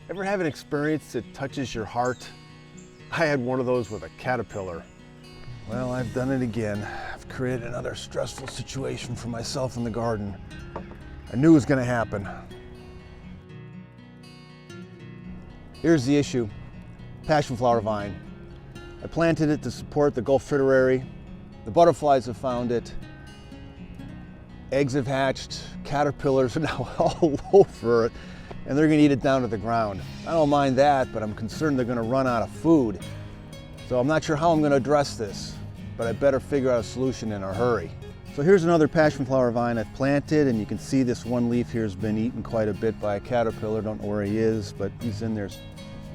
Ever have an experience that touches your heart? I had one of those with a caterpillar. Well, I've done it again. I've created another stressful situation for myself in the garden. I knew it was going to happen. Here's the issue. Passionflower vine. I planted it to support the Gulf Fritillary. The butterflies have found it. Eggs have hatched. Caterpillars are now all over it, and they're going to eat it down to the ground. I don't mind that, but I'm concerned they're going to run out of food. So I'm not sure how I'm going to address this, but I better figure out a solution in a hurry. So here's another passionflower vine I've planted, and you can see this one leaf here has been eaten quite a bit by a caterpillar. Don't know where he is, but he's in there.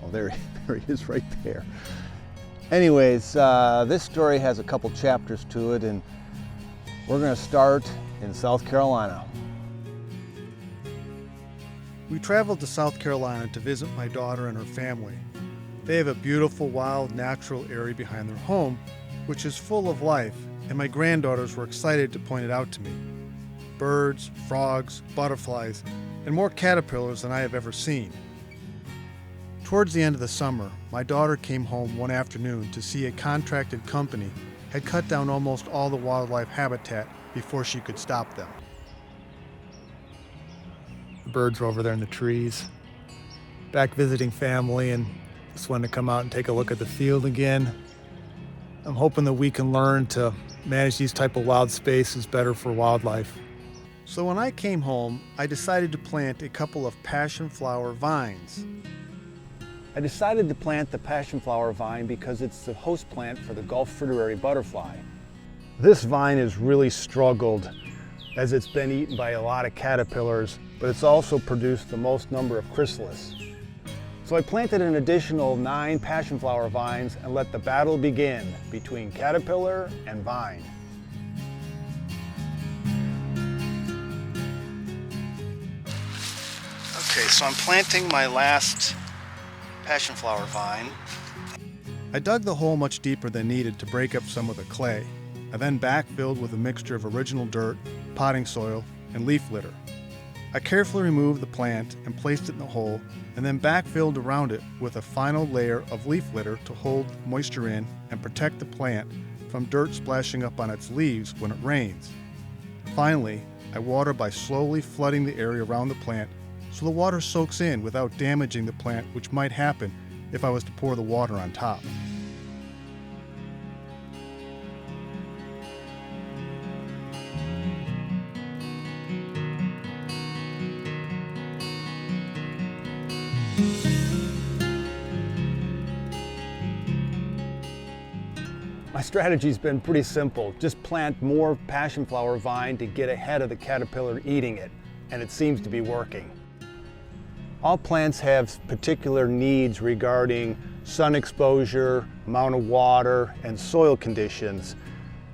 Oh, there he is right there. Anyways, this story has a couple chapters to it, and we're going to start in South Carolina. We traveled to South Carolina to visit my daughter and her family. They have a beautiful, wild, natural area behind their home, which is full of life, and my granddaughters were excited to point it out to me. Birds, frogs, butterflies, and more caterpillars than I have ever seen. Towards the end of the summer, my daughter came home one afternoon to see a contracted company had cut down almost all the wildlife habitat before she could stop them. The birds were over there in the trees. Back visiting family and just wanted to come out and take a look at the field again. I'm hoping that we can learn to manage these type of wild spaces better for wildlife. So when I came home, I decided to plant a couple of passionflower vines. I decided to plant the passionflower vine because it's the host plant for the Gulf Fritillary Butterfly. This vine has really struggled as it's been eaten by a lot of caterpillars, but it's also produced the most number of chrysalis. So I planted an additional 9 passionflower vines and let the battle begin between caterpillar and vine. Okay, so I'm planting my last passionflower vine. I dug the hole much deeper than needed to break up some of the clay. I then backfilled with a mixture of original dirt, potting soil, and leaf litter. I carefully removed the plant and placed it in the hole, and then backfilled around it with a final layer of leaf litter to hold moisture in and protect the plant from dirt splashing up on its leaves when it rains. Finally, I water by slowly flooding the area around the plant so the water soaks in without damaging the plant, which might happen if I was to pour the water on top. My strategy's been pretty simple. Just plant more passionflower vine to get ahead of the caterpillar eating it, and it seems to be working. All plants have particular needs regarding sun exposure, amount of water, and soil conditions.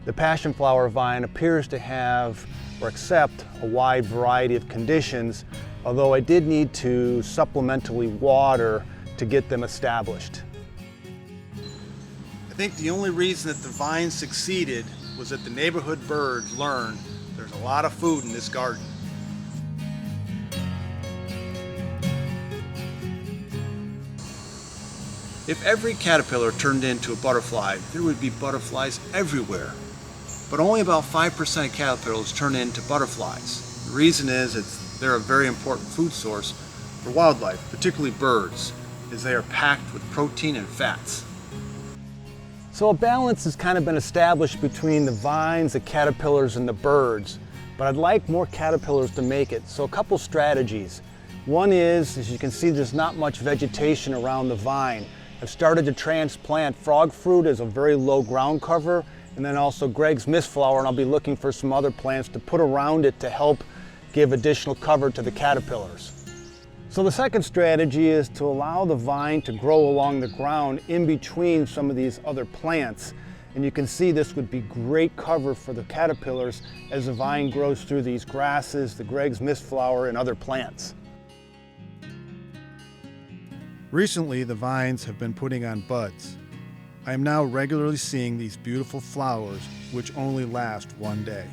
The passionflower vine appears to have or accept a wide variety of conditions, although I did need to supplementally water to get them established. I think the only reason that the vine succeeded was that the neighborhood birds learned there's a lot of food in this garden. If every caterpillar turned into a butterfly, there would be butterflies everywhere. But only about 5% of caterpillars turn into butterflies. The reason is they're a very important food source for wildlife, particularly birds, as they are packed with protein and fats. So a balance has kind of been established between the vines, the caterpillars, and the birds, but I'd like more caterpillars to make it. So a couple strategies. One is, as you can see, there's not much vegetation around the vine. I've started to transplant frog fruit as a very low ground cover, and then also Greg's mistflower, and I'll be looking for some other plants to put around it to help give additional cover to the caterpillars. So the second strategy is to allow the vine to grow along the ground in between some of these other plants. And you can see this would be great cover for the caterpillars as the vine grows through these grasses, the Greg's mistflower, and other plants. Recently, the vines have been putting on buds. I am now regularly seeing these beautiful flowers, which only last one day.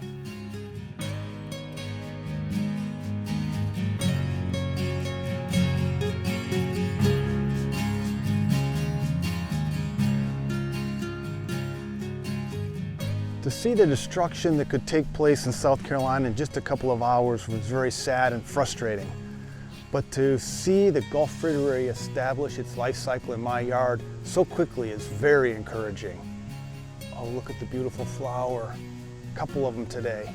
see the destruction that could take place in South Carolina in just a couple of hours was very sad and frustrating. But to see the Gulf Fritillary establish its life cycle in my yard so quickly is very encouraging. Oh, look at the beautiful flower. A couple of them today.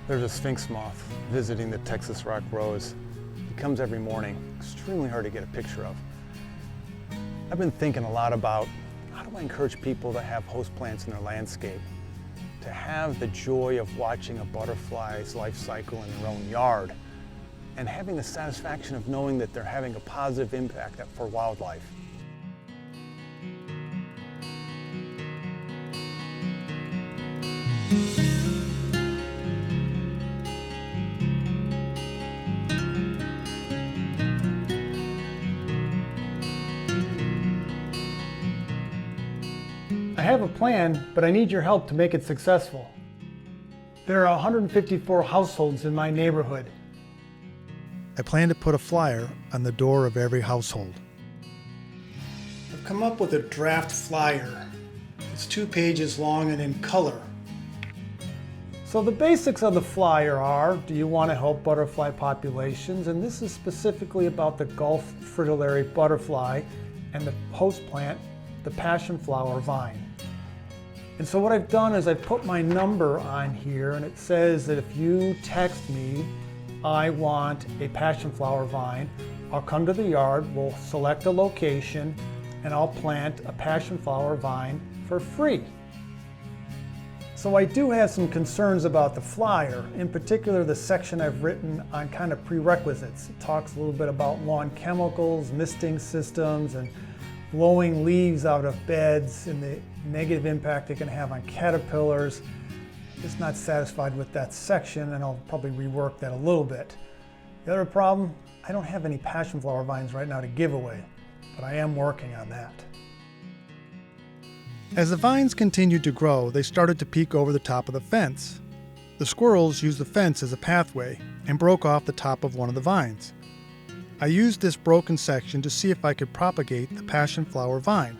There's a sphinx moth visiting the Texas rock rose. He comes every morning, extremely hard to get a picture of. I've been thinking a lot about how do I encourage people to have host plants in their landscape, to have the joy of watching a butterfly's life cycle in their own yard, and having the satisfaction of knowing that they're having a positive impact for wildlife. I have a plan, but I need your help to make it successful. There are 154 households in my neighborhood. I plan to put a flyer on the door of every household. I've come up with a draft flyer. It's 2 pages long and in color. So the basics of the flyer are, do you want to help butterfly populations? And this is specifically about the Gulf Fritillary Butterfly and the host plant, the Passionflower vine. And so what I've done is I've put my number on here, and it says that if you text me, I want a Passionflower vine, I'll come to the yard, we'll select a location, and I'll plant a Passionflower vine for free. So I do have some concerns about the flyer, in particular the section I've written on kind of prerequisites. It talks a little bit about lawn chemicals, misting systems, and blowing leaves out of beds and the negative impact it can have on caterpillars. Just not satisfied with that section, and I'll probably rework that a little bit. The other problem, I don't have any Passionflower vines right now to give away, but I am working on that. As the vines continued to grow, they started to peek over the top of the fence. The squirrels used the fence as a pathway and broke off the top of one of the vines. I used this broken section to see if I could propagate the Passionflower vine.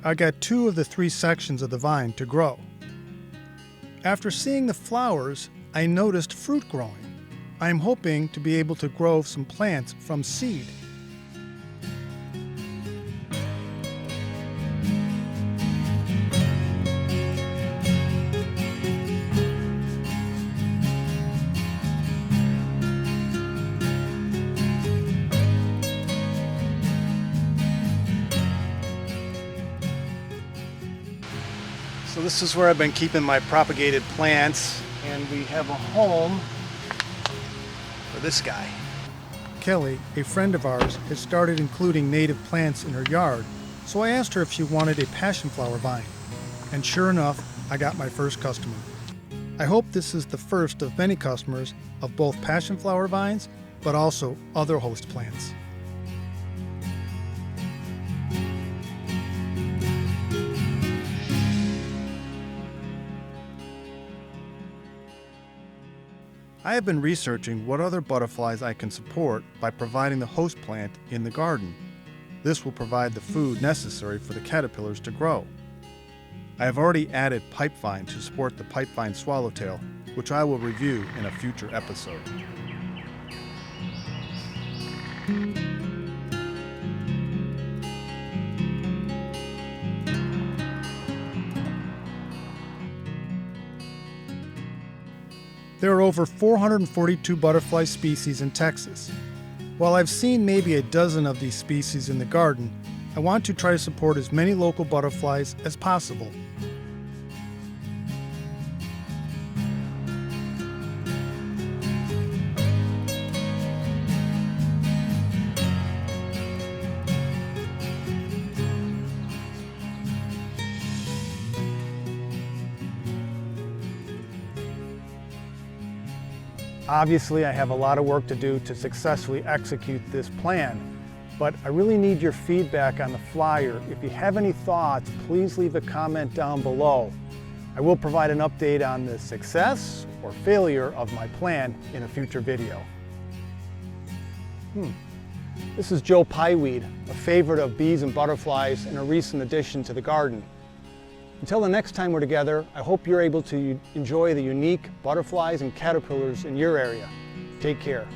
I got 2 of the 3 sections of the vine to grow. After seeing the flowers, I noticed fruit growing. I am hoping to be able to grow some plants from seed. So this is where I've been keeping my propagated plants, and we have a home for this guy. Kelly, a friend of ours, has started including native plants in her yard, so I asked her if she wanted a Passionflower vine. And sure enough, I got my first customer. I hope this is the first of many customers of both Passionflower vines, but also other host plants. I have been researching what other butterflies I can support by providing the host plant in the garden. This will provide the food necessary for the caterpillars to grow. I have already added pipevine to support the pipevine swallowtail, which I will review in a future episode. There are over 442 butterfly species in Texas. While I've seen maybe a dozen of these species in the garden, I want to try to support as many local butterflies as possible. Obviously, I have a lot of work to do to successfully execute this plan, but I really need your feedback on the flyer. If you have any thoughts, please leave a comment down below. I will provide an update on the success or failure of my plan in a future video. This is Joe Pieweed, a favorite of bees and butterflies and a recent addition to the garden. Until the next time we're together, I hope you're able to enjoy the unique butterflies and caterpillars in your area. Take care.